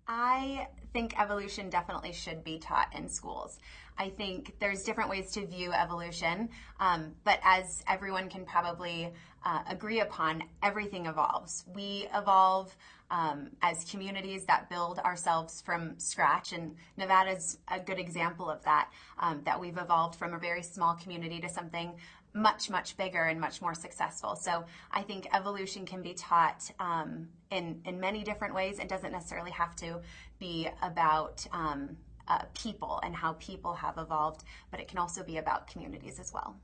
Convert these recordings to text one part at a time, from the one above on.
I think evolution definitely should be taught in schools. I think there's different ways to view evolution, but as everyone can probably agree upon, everything evolves. We evolve as communities that build ourselves from scratch, and Nevada's a good example of that, that we've evolved from a very small community to something much, much bigger and much more successful. So I think evolution can be taught in many different ways. It doesn't necessarily have to be about people and how people have evolved, but it can also be about communities as well.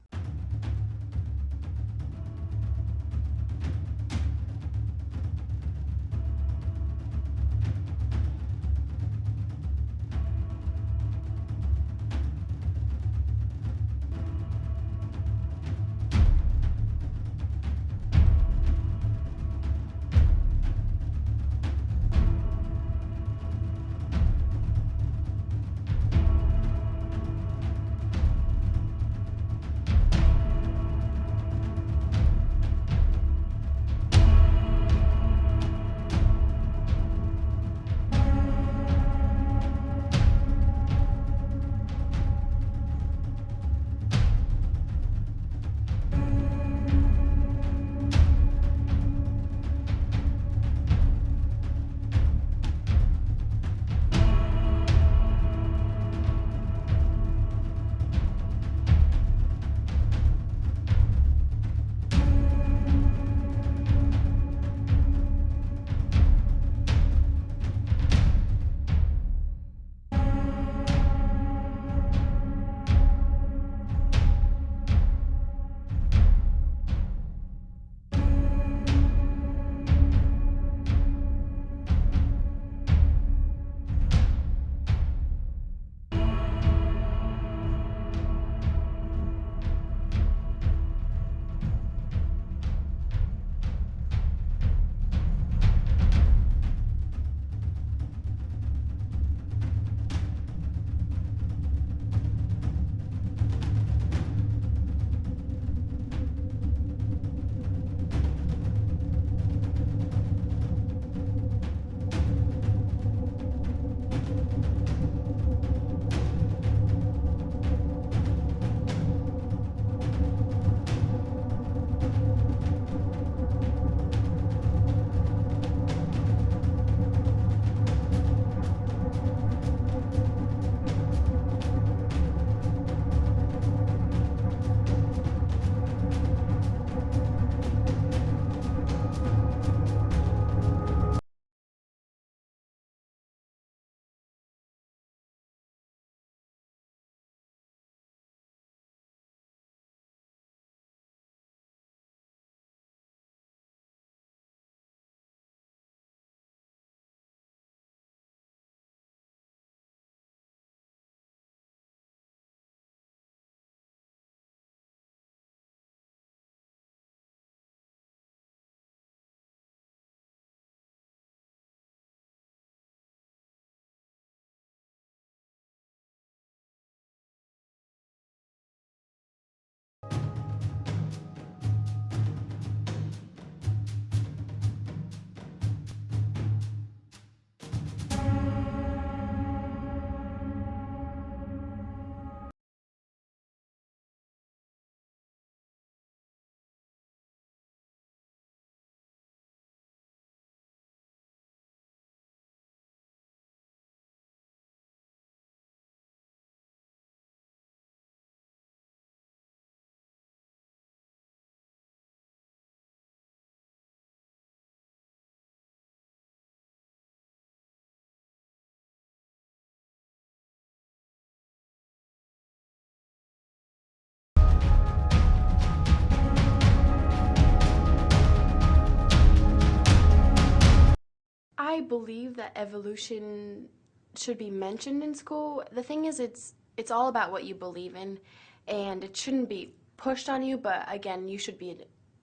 I believe that evolution should be mentioned in school. The thing is, it's all about what you believe in, and it shouldn't be pushed on you. But again, you should be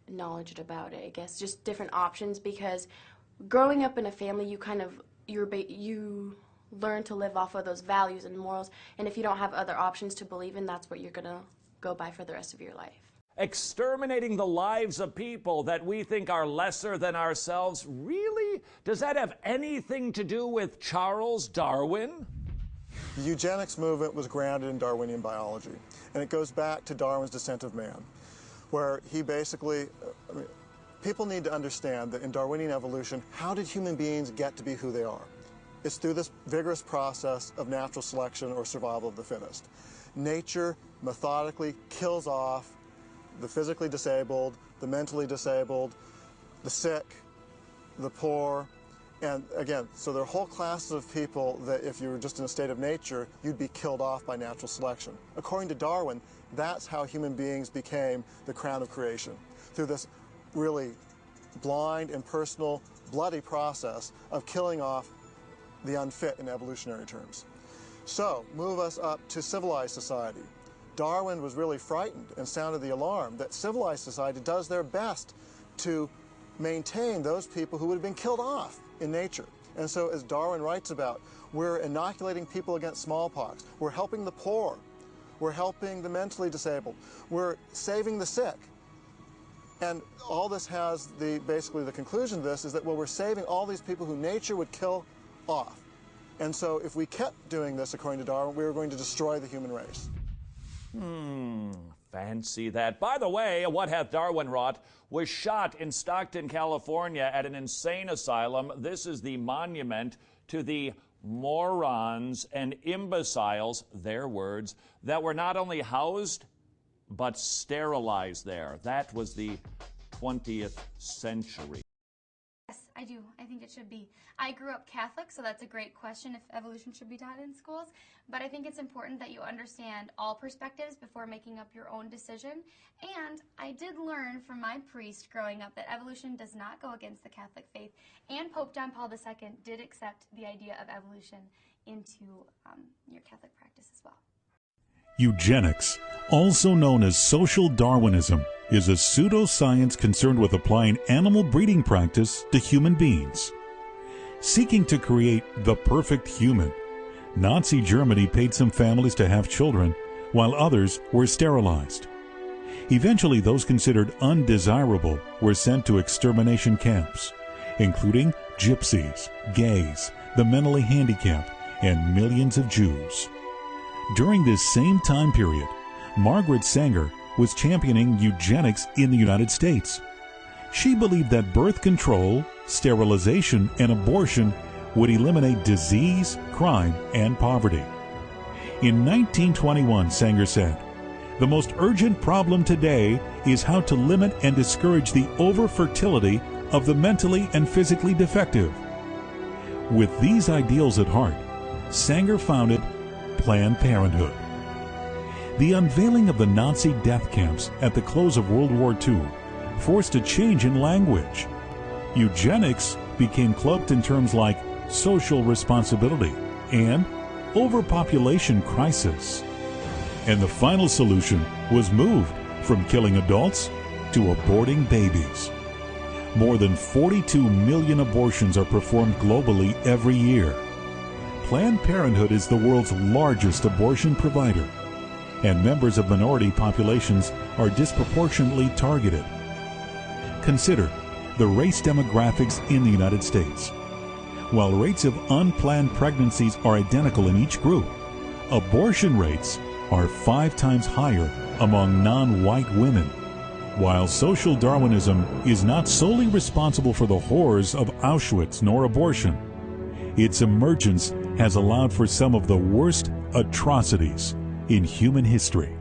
knowledgeable about it. I guess just different options, because growing up in a family, you learn to live off of those values and morals. And if you don't have other options to believe in, that's what you're gonna go by for the rest of your life. exterminating the lives of people that we think are lesser than ourselves, really? Does that have anything to do with Charles Darwin? The eugenics movement was grounded in Darwinian biology, and it goes back to Darwin's Descent of Man, where he basically, people need to understand that in Darwinian evolution, how did human beings get to be who they are? It's through this vigorous process of natural selection or survival of the fittest. Nature methodically kills off the physically disabled, the mentally disabled, the sick, the poor, and again, so there are whole classes of people that if you were just in a state of nature, you'd be killed off by natural selection. According to Darwin, that's how human beings became the crown of creation, through this really blind, impersonal, bloody process of killing off the unfit in evolutionary terms. So, move us up to civilized society. Darwin was really frightened and sounded the alarm that civilized society does their best to maintain those people who would have been killed off in nature. And so, as Darwin writes about, we're inoculating people against smallpox, we're helping the poor, we're helping the mentally disabled, we're saving the sick. And all this has basically the conclusion of this is that, well, we're saving all these people who nature would kill off. And so if we kept doing this, according to Darwin, we were going to destroy the human race. Fancy that. By the way, What Hath Darwin Wrought was shot in Stockton, California at an insane asylum. This is the monument to the morons and imbeciles, their words, that were not only housed, but sterilized there. That was the 20th century. Yes, I do. I think it should be. I grew up Catholic, so that's a great question if evolution should be taught in schools. But I think it's important that you understand all perspectives before making up your own decision. And I did learn from my priest growing up that evolution does not go against the Catholic faith. And Pope John Paul II did accept the idea of evolution into your Catholic practice as well. Eugenics, also known as social Darwinism, is a pseudoscience concerned with applying animal breeding practice to human beings. Seeking to create the perfect human, Nazi Germany paid some families to have children, while others were sterilized. Eventually, those considered undesirable were sent to extermination camps, including gypsies, gays, the mentally handicapped, and millions of Jews. During this same time period, Margaret Sanger was championing eugenics in the United States. She believed that birth control, sterilization, and abortion would eliminate disease, crime, and poverty. In 1921, Sanger said, "The most urgent problem today is how to limit and discourage the over-fertility of the mentally and physically defective." With these ideals at heart, Sanger founded Planned Parenthood. The unveiling of the Nazi death camps at the close of World War II forced a change in language. Eugenics became cloaked in terms like social responsibility and overpopulation crisis. And the final solution was moved from killing adults to aborting babies. More than 42 million abortions are performed globally every year. Planned Parenthood is the world's largest abortion provider, and members of minority populations are disproportionately targeted. Consider the race demographics in the United States. While rates of unplanned pregnancies are identical in each group, abortion rates are 5 times higher among non-white women. While social Darwinism is not solely responsible for the horrors of Auschwitz nor abortion, its emergence has allowed for some of the worst atrocities in human history.